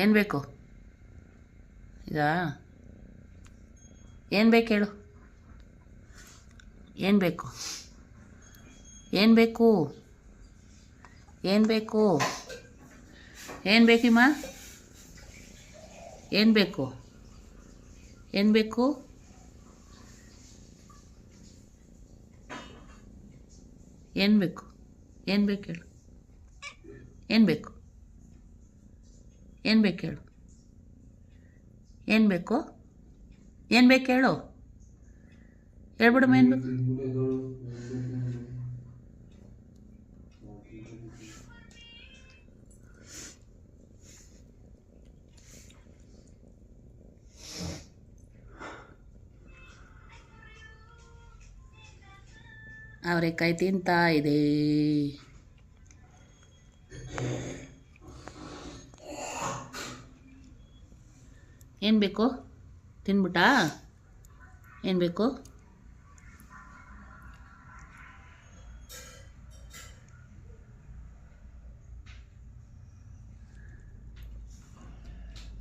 ಏನು ಬೇಕು ಇದಾ? ಏನು ಬೇಕು ಹೇಳು? ಏನು ಬೇಕು? ಏನು ಬೇಕು? ಏನು ಬೇಕು? ಏನು ಬೇಕಿಮ್ಮ? ಏನು ಬೇಕು? ಏನು ಬೇಕು? ಏನು ಬೇಕು? ಏನು ಬೇಕು ಹೇಳು? ಏನು ಬೇಕು? ಏನು ಬೇಕು ಹೇಳು? ಏನು ಬೇಕು? ಏನು ಬೇಕು ಹೇಳು? ಹೇಳ್ಬಿಡಮ್ಮ, ಏನು ಬೇಕು? ಅವರೆಕಾಯಿ ತಿಂತಾ ಇದೆ. ಏನು ಬೇಕು? ತಿನ್ಬಿಟ್ಟಾ? ಏನು ಬೇಕು?